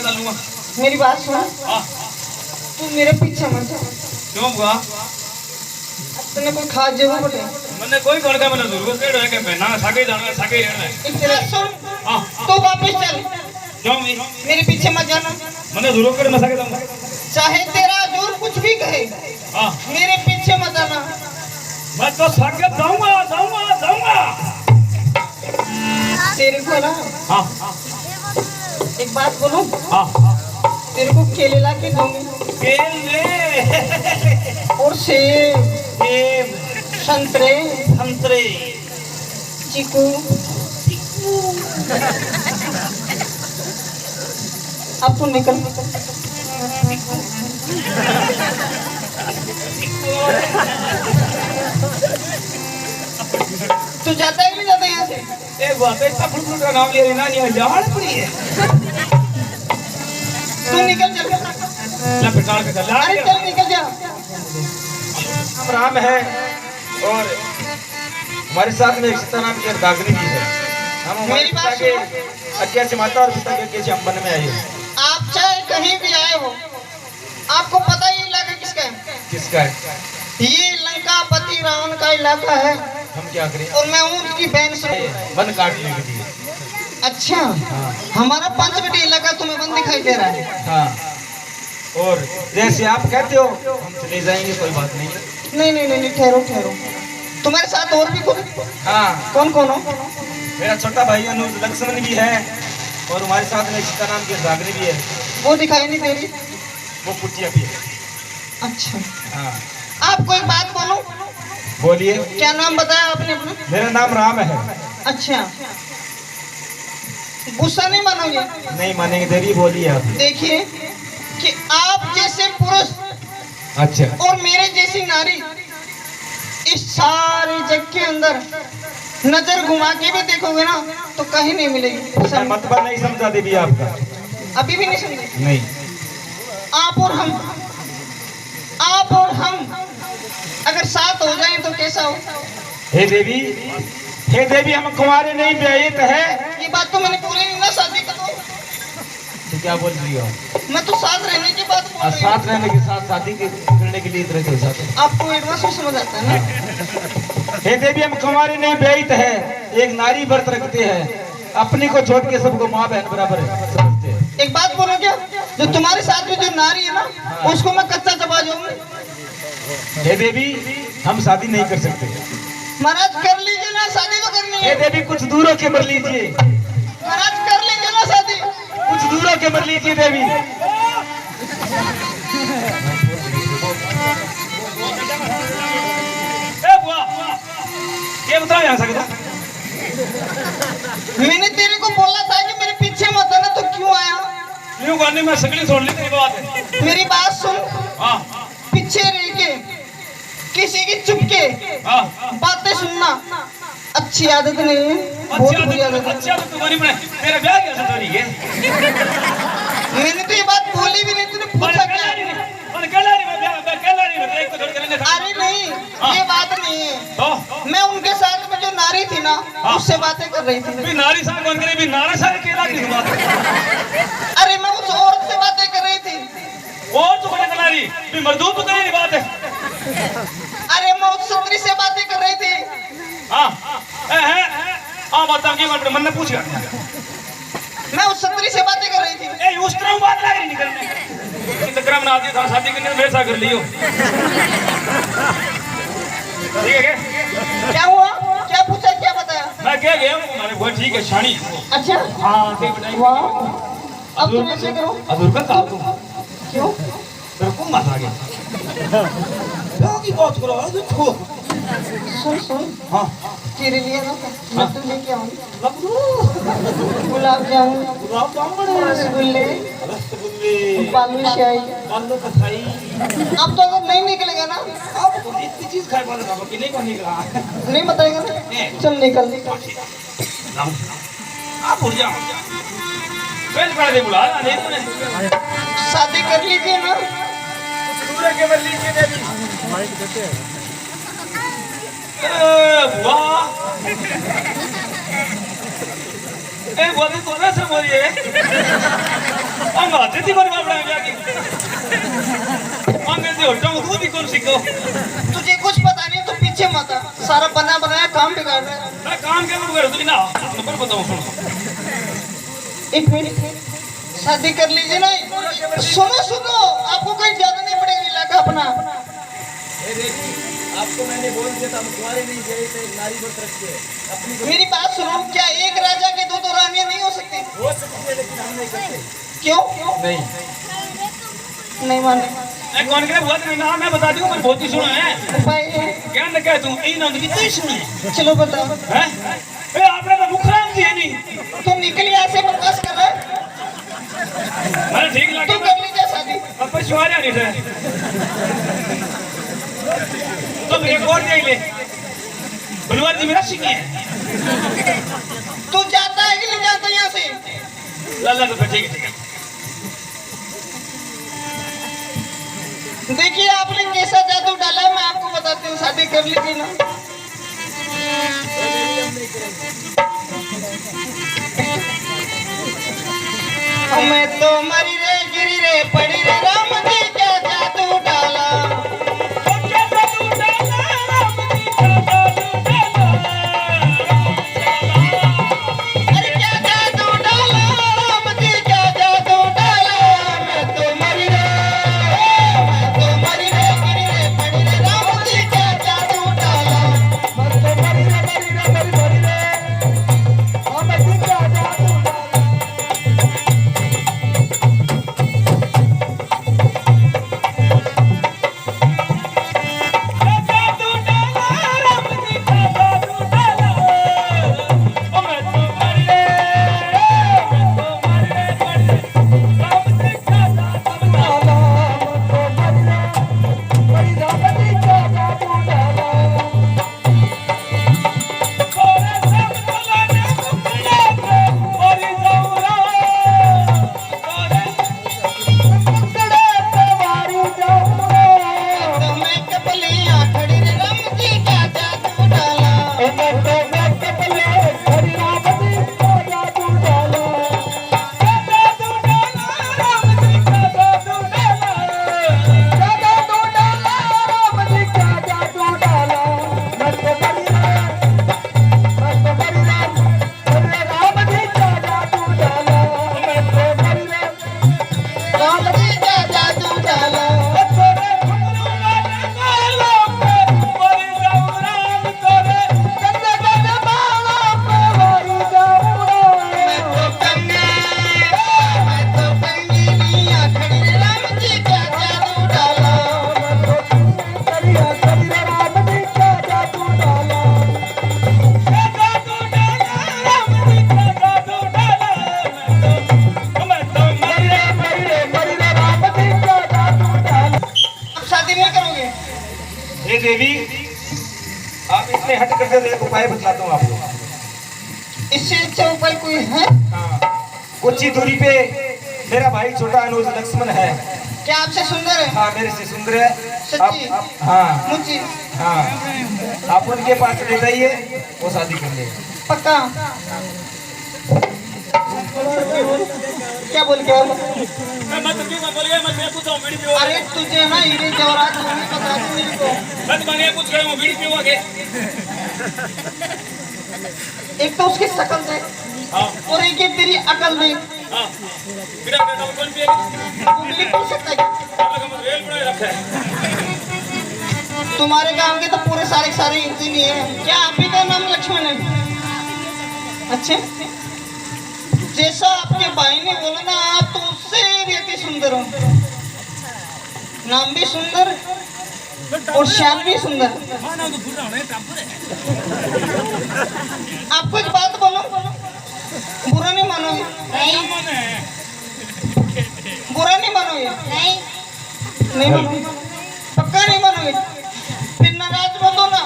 डालूंगा। मेरी बात सुन, हाँ तू मेरे पीछे मत जा। क्यों बुआ? तूने कोई खास जगह बटे मैंने कोई कौन का मैंने जरूर से रह के पहना साके जाना साके रहना है। इतना सुन, हाँ तू वापस चल, क्यों मैं मेरे पीछे मत जाना। मैंने जरूर कर मैं साके जाऊंगा। चाहे तेरा जोर कुछ भी कहे, हाँ मेरे पीछे मत आना। मैं तो साके जाऊंगा जाऊंगा जाऊंगा। तेरे को ना हाँ एक बात बोलूं, हाँ तेरे को केले ला के दूंगी केले और सेब, सेब संतरे, संतरे चीकू। अब तू निकल। तू जाता है कि नहीं जाता यहाँ से? एक बात है इतना फुल का नाम ले रही ना नहीं जान पड़ी है। तू निकल चल। ला पिटाड़ के चल अरे चल निकल जा। हम राम है और हमारे साथ में एक सीता नाम की अर्धांगिनी भी है। हम हमारे मेरी पिता बात के सुनो। अज्ञा माता और पिता के अज्ञा अम्बन में आए हैं। आप चाहे कहीं भी आए हो, आपको पता ही इलाका किसका है? किसका है? ये लंकापति रावण का इलाका है हम क्या करें? और मैं हूँ उसकी बहन से। वन काटने के लिए। अच्छा, हमारा पंचवटी इलाका तुम्हें बंद दिखाई दे रहा है? हाँ, और जैसे आप कहते हो हम चले जाएंगे, कोई बात नहीं। नहीं नहीं नहीं, ठहरो ठहरो। तुम्हारे साथ और भी कोई? हाँ, कौन कौन हो? मेरा छोटा भाई अनुज लक्ष्मण भी है और हमारे साथ में सीता नाम की अर्धांगिनी भी है। वो दिखाई नहीं दे रही। वो कुटिया भी है। अच्छा, हाँ, आपको एक बात बोलूं? बोलिए। क्या नाम बताया आपने अपना? मेरा नाम राम है। अच्छा, गुस्सा नहीं मानोगे? नहीं मानेंगे, देवी बोलिए आप। देखिए कि आप जैसे पुरुष अच्छा, और मेरे जैसी नारी इस सारे जग के अंदर नजर घुमा के भी देखोगे ना तो कहीं नहीं मिलेगी। मतलब नहीं समझा देवी आपका? अभी भी नहीं समझे? नहीं। आप और हम अगर साथ हो जाएं तो कैसा हो? हे देवी हम कुंवारे नहीं विवाहित है। ये बात तो मैंने बोली नहीं ना, शादी का तो क्या बोल रही हो? मैं तो साथ रहने की बात बोल रही हूँ। साथ रहने के साथ शादी करने के लिए इतने के साथ आपको एडवांस में समझ आता है ना? हे देवी हम कुंवारे नहीं विवाहित है, एक नारी व्रत रखते हैं, अपनी को छोड़ के सबको माँ बहन बराबर समझते हैं। एक बात बोलो, क्या जो तुम्हारे साथ में जो नारी है ना उसको मैं कच्चा चबा जाऊंगा? हे देवी हम शादी नहीं कर सकते। महाराज कर लीजिए ना, शादी तो करनी हे है। देवी कुछ दूर होके मर लीजिए, महाराज कर लीजिए ना शादी। कुछ दूर होके मर लीजिए देवी। ए बुआ ये बताओ यहाँ सकता। मैंने तेरे को बोला था कि मेरे पीछे मत आना, तो क्यों आया? यूं करने में सकली छोड़ ली तेरी बात है। मेरी बात सुन, हाँ पीछे रह के किसी की चुप के हाँ बातें सुनना अच्छी आदत नहीं है, बहुत बुरी आदत है। अच्छी आदत तुम्हारी बने। तेरा ब्याह क्या संतोरी है? मैंने तो ये बात बोली भी नहीं, तूने पूछा क्या? अरे नहीं, ये बात नहीं है। तो मैं उनके साथ में जो नारी थी ना उससे बातें कर रही थी। नारी साहब बन करे भी नारा साहब केला की बात है। अरे मैं उस औरत से बातें कर रही थी। और तो बड़े नारी भी मजदूर तो तेरी बात है। अरे मैं उस सुंदरी से बातें कर रही थी। हाँ हाँ बता की बात मन ने पूछा। मैं उस सुंदरी से बातें कर रही थी। ए उस तरह बात लग रही निकलने तो क्रम ना आती था शादी करने में मेरे साथ कर लियो। ठीक है क्या हुआ? क्या पूछा, क्या बताया? मैं क्या गया हमारे वो ठीक है शानी। अच्छा, हाँ ठीक बताइए। वाह, अब तुम ऐसे करो। अधूर का कहा तुम क्यों? तेरे को मत आ गया क्या की बात करो देखो। सुन सुन, हाँ तेरे लिए ना लड्डू लेके आऊंगी। लड्डू गुलाब जामुन, गुलाब जामुन रसगुल्ले, रसगुल्ले बालूशाही। आलू कथाई। अब तो अगर नहीं निकलेगा ना, अब तो इतनी चीज खाए वाला बाबा कि नहीं को निकला नहीं बताएगा ना, चल निकल निकल। आप उड़ जाओ पहले पढ़ा दे बुला ना नहीं तूने शादी कर लीजिए ना। दूसरे के बल लीजिए देवी वाह ए बोली तो ना से बोलिए अंगा तेरी कोई बात नहीं जाती अंगे से होटल में तू भी कौन सीखो तुझे कुछ पता नहीं, तू पीछे मत आ। सारा बना बनाया काम बिगाड़ रहा है। मैं काम के कर तू ना नंबर बताऊं सुन एक मिनट, शादी कर लीजिए ना। सुनो सुनो, आपको कहीं ज्यादा नहीं पड़ेगा इलाका अपना। आपको मैंने बोल दिया था तुम्हारे नहीं गए थे, नारी मत रखिए अपनी मेरी बात सुनो, क्या एक राजा के दो रानियां नहीं हो सकती? हो सकती है लेकिन हम नहीं करते। क्यों? नहीं नहीं माने। मैं कौन के बहुत नहीं ना मैं बता दूं पर बहुत ही सुना है भाई क्या न कह तू इन नंद की तू सुने चलो बताओ। हैं ए आपने तो मुखराम जी नहीं तुम निकल यहाँ से, बकवास कर रहा है। मैं ठीक लगा तू कर लीजिए शादी। अब पर शुआरिया नहीं थे तुम रिकॉर्ड दे ले बलवान जी मेरा शिकी है तू जाता है कि नहीं जाता यहाँ से? लाला तो ठीक है देखिए आपने कैसा जादू डाला है, मैं आपको बताती हूँ। शादी कर लीजिए ना। मैं तो मरी रे गिरी रे पड़ी रे, राम जी क्या जादू डाला। अरे क्या जादू डाला, राम जी क्या जादू डाला। मैं तो मरी रे गिरी रे पड़ी रे, राम जी क्या जादू डाला। मैं तो मरी रे राम जी क्या जादू डाला। हे देवी आप इतने हट करके एक उपाय बतलाता हूँ आपको। इससे अच्छा उपाय कोई है? हाँ, कुछ ही दूरी पे मेरा भाई छोटा अनुज लक्ष्मण है। क्या आपसे सुंदर है? हाँ मेरे से सुंदर है। सच्ची? हाँ मुझे हाँ आप उनके पास ले जाइए, वो शादी कर लेगा। पक्का? क्या बोल के मैं तो क्यों बोल गया मैं पूछ रहा हूं बीड़ी पीओ अरे तुझे ना हीरे जवाहरात नहीं पता तू मेरे को। मैं तो मांगे पूछ रहा हूं बीड़ी पीओ के एक तो उसकी शक्ल देख हां और एक ये तेरी अकल देख। हां बिना बेटा कौन पिएगा तू बिल्ली पी सकता है? आप लोग रेल बना रखा है तुम्हारे गांव के तो पूरे सारे इंजीनियर हैं। क्या आप ही का नाम लक्ष्मण है? अच्छा, जैसा आपके भाई ने बोला ना, आप तो उससे भी अति सुंदर हो। नाम भी सुंदर और शान भी सुंदर। आपको एक बात बोलो, बुरा नहीं मानोगे? बुरा नहीं मानोगे? नहीं मानोगे? पक्का नहीं मानोगे? फिर नाराज मत हो ना,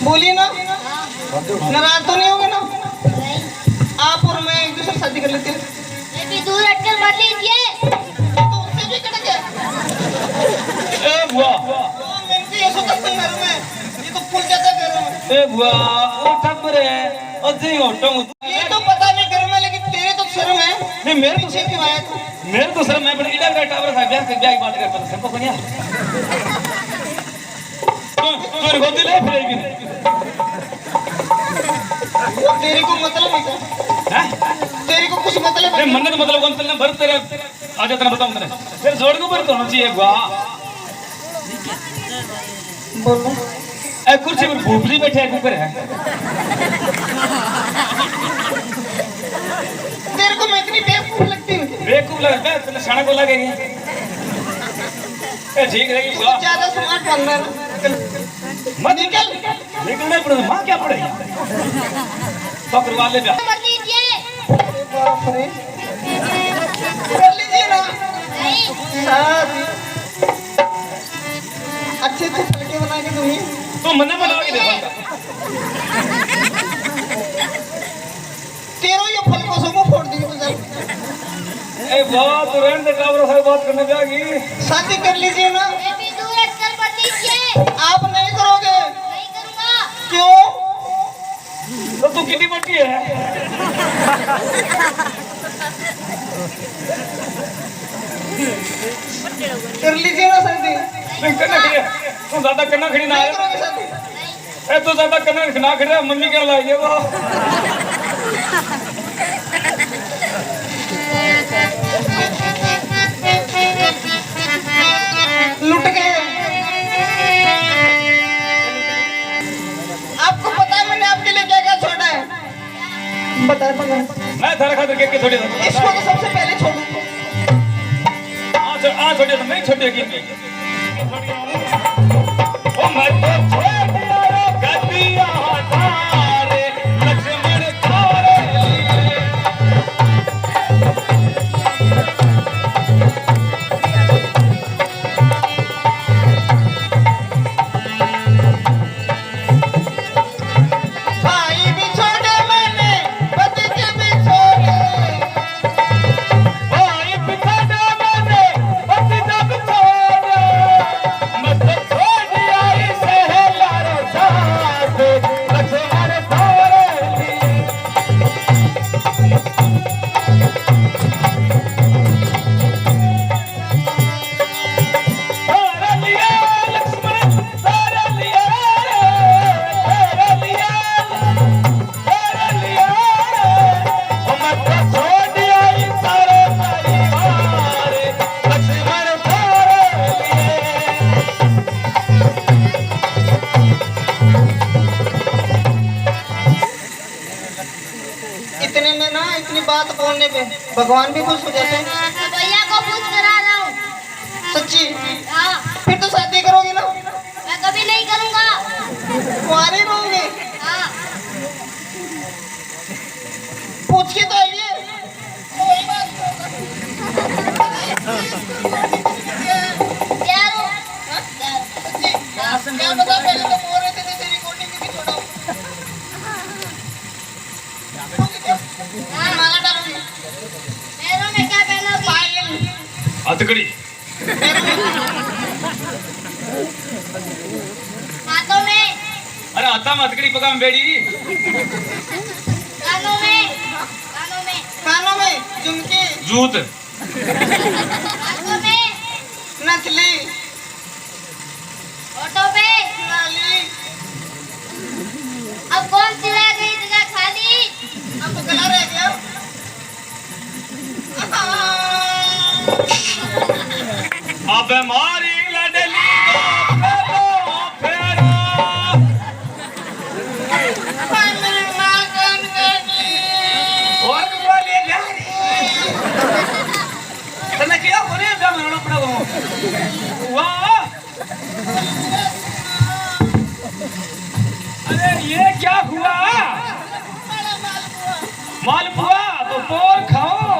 बोलिए ना, नाराज तो नहीं होगे ना? आप और मैं एक दूसरे शादी कर लेते हैं। दूर हटकर मत लीजिए। तो उससे भी कट गया। ए बुआ मैं भी ऐसा करता हूं घर में, ये तो फूल जाता है घर में। ए बुआ ओ ठकुर है ओ जी होटो ये तो पता नहीं घर में, लेकिन तेरे तो शर्म है। नहीं मेरे तो पीछे क्यों आया तू? मेरे तो सर मैं बड़े इधर का टावर था ब्याह की बात करता था सबको सुनिया तू गोदी ले फिरेगी तेरे को मतलब है क्या? हैं तेरे को कुछ मतलब है नहीं क्या? मन्नत मतलब कौन चलना भर तेरे आ जा तेरा बताऊं तेरे फिर जोड़ के ऊपर तो होना चाहिए वाह बोलो ए कुर्सी पर भूपरी बैठे है ऊपर है तेरे को मैं इतनी बेवकूफ लगती हूँ? बेवकूफ लग बे तेरे शाना को लगेगी ए ठीक रहेगी वाह ज्यादा स्मार्ट बन रहा है। मत निकल निकलना पड़ेगा मां क्या पड़ेगी तो करवा ले ब्याह अरे बाप रे। कर लीजिए ना शादी। अच्छे अच्छे फलके बना के दूंगी। तो मन्ने बना के देखो तेरो ये फलकों से मुंह फोड़ देंगे तो चल। ए वाह तो रहने दे टावर से बात करने जाएगी शादी कर लीजिए ना। आप नहीं करोगे? क्यों? तो तू कितनी मोटी है कर लीजिए ना शादी। नहीं करना खड़ी तू ज्यादा करना खड़ी ना नहीं है करोगे शादी? ए तू ज्यादा करना ना खड़ी मम्मी क्या लाएगी वो लुट गए। आपको पता है मैंने आपके लिए क्या क्या छोड़ा है? बताए बगैर। मैं थारा खातिर के छोटे इसको तो सबसे पहले छोड़ूंगा। आ छोटे तो मैं छोटे की ओ मैं तो छोड़ दिया रे गद्दिया तारे लक्ष्मण तारे भाई भी छोड़े मैंने, भतीजे भी छोड़े। भाई पिता मैंने भतीजा भी छोड़े मैं तो छोड़ दिया इसे लारो साथ लक्ष्मण तारे तारे लिया लक्ष्मण तारे लिया तारे लिया तारे लिया ओ मैं तो छोड़ दिया इस सारे परिवार लक्ष्मण तारे लिए इतने में ना, इतनी बात बोलने पे भगवान भी खुश हो जाते हैं। भैया को पूछ करा रहा हूँ। सच्ची? हाँ, फिर तो शादी करोगे ना? मैं कभी नहीं करूँगा। कुंवारे रहोगे? हाँ, पूछ के तो आइए। तैयार हो? क्या बता, पहले तो बोल रहे थे तेरी रिकॉर्डिंग भी छोड़ो। माला डालोगी? पैरों में क्या पहनोगी? पायल। हथकड़ी हाथों में? अरे आता में हथकड़ी पका में बेड़ी कानों में? कानों में? कानों में झुमके, जूत हाथों में? नथली, होठों पे? लाली। अब कौन सी रह गई जगह खाली? अब तो गला रह गया। अब हमारी लडली को फेरा मेरी माँ कौन करनी? और बोले जा रही तने क्या करे जा मरना पड़ा वाह अरे ये क्या हुआ मालपुआ तो पोर खाओ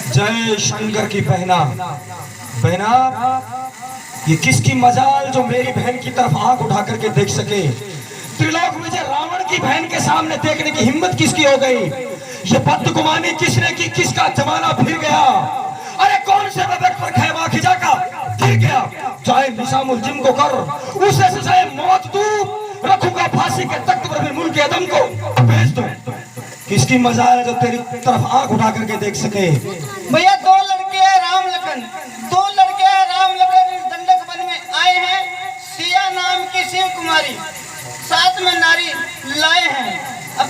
जय शंकर की बहना। बहना, ये किसकी मजाल जो मेरी बहन की तरफ आंख उठा करके देख सके। त्रिलोक में जो रावण की बहन के सामने देखने की हिम्मत किसकी हो गई। ये बदगुमानी किसने की, किसका जमाना फिर गया। अरे कौन से बदक पर खैमा खिजा का गिर गया। चाहे निशामुल जिम को कर, उसे सजाए मौत दूं, रखूंगा फांसी के तख्त पर मुल्क आदम को भेज दो। किसकी मजाल है जो तेरी तरफ आंख उठा करके देख सके? भैया दो लड़के हैं राम लखन, दो लड़के हैं राम लखन इस दंडक वन में आए हैं। सिया नाम की शिव कुमारी, साथ में नारी लाए हैं। अब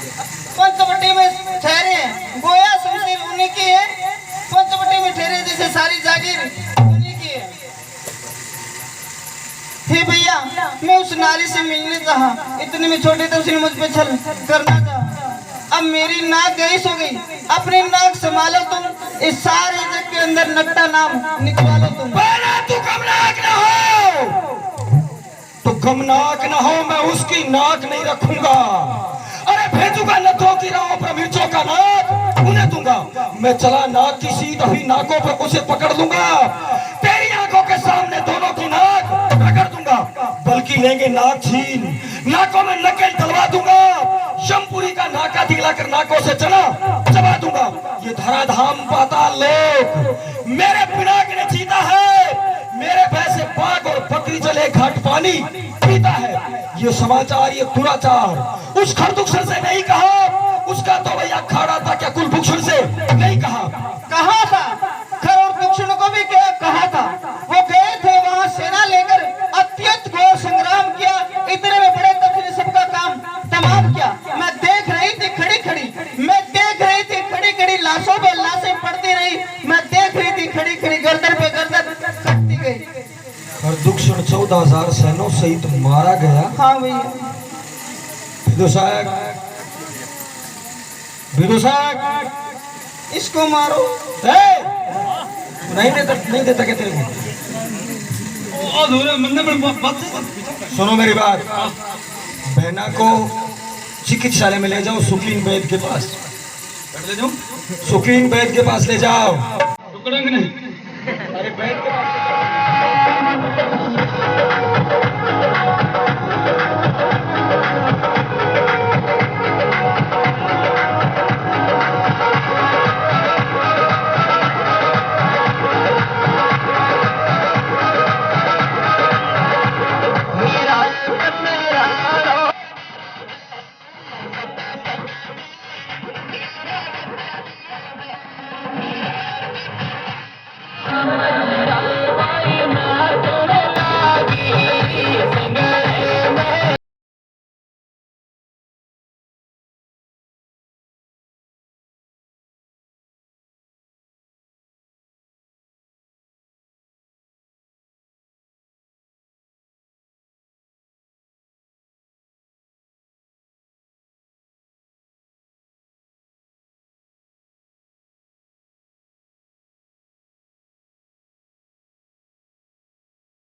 पंचवटी में ठहरे हैं, गोया शमशीर उन्हीं की है। पंचवटी में ठहरे जैसे सारी जागीर उन्हीं की है। हे भैया, मैं उस नारी से मिलने चाहा, इतने में छोटे थे उसने मुझ पे छल करना था। अब मेरी नाक गई सो गई, अपनी नाक संभालो तुम, इस सारे जग के अंदर नकटा नाम निकवालो तुम। तू गमनाक न हो, तो गमनाक न हो, मैं उसकी नाक नहीं रखूंगा। अरे भेजूंगा नथों की राहों पर मिर्चों का नाक उन्हें दूंगा। मैं चला नाक की सीध हुई नाकों पर उसे पकड़ लूंगा, तेरी आंखों के सामने दोनों की नाक रगड़ दूंगा। बल्कि लेंगे नाक छीन, नाकों में नकेल डलवा दूंगा, शमपुरी का नाका दिखलाकर नाकों से चबा दूंगा। ये धराधाम पाताल लोक मेरे पिनाक ने जीता है, मेरे पैसे बाघ और बकरी चले घाट पानी पीता है। ये समाचार, ये दुराचार उस खरदुक्षण से नहीं कहा, उसका तो भैया खाड़ा था, क्या कुलभूषण से नहीं कहा? कहा था, खर और दुक्षण को भी कहा था। वो गए थे वहां सेना लेकर, अत्यंत घोर संग्राम किया, इतने में बड़े तक ने सबका काम तमाम किया। मैं देख रही थी खड़ी खड़ी, मैं देख रही थी खड़ी खड़ी, लाशों पे लाशें पड़ती रही, मैं देख रही थी खड़ी खड़ी, गर्दन पे गर्दन कटती गई। और दुक्षण 14,000 सैनों सहित मारा गया। हाँ भैया। विदुषक इसको मारो। नहीं देता क्या तेरे को? सुनो मेरी बात, बहना को चिकित्सालय में ले जाओ, सुकीन वैद्य के पास। सुकीन वैद्य के पास ले जाओ। नहीं अरे वैद्य के पास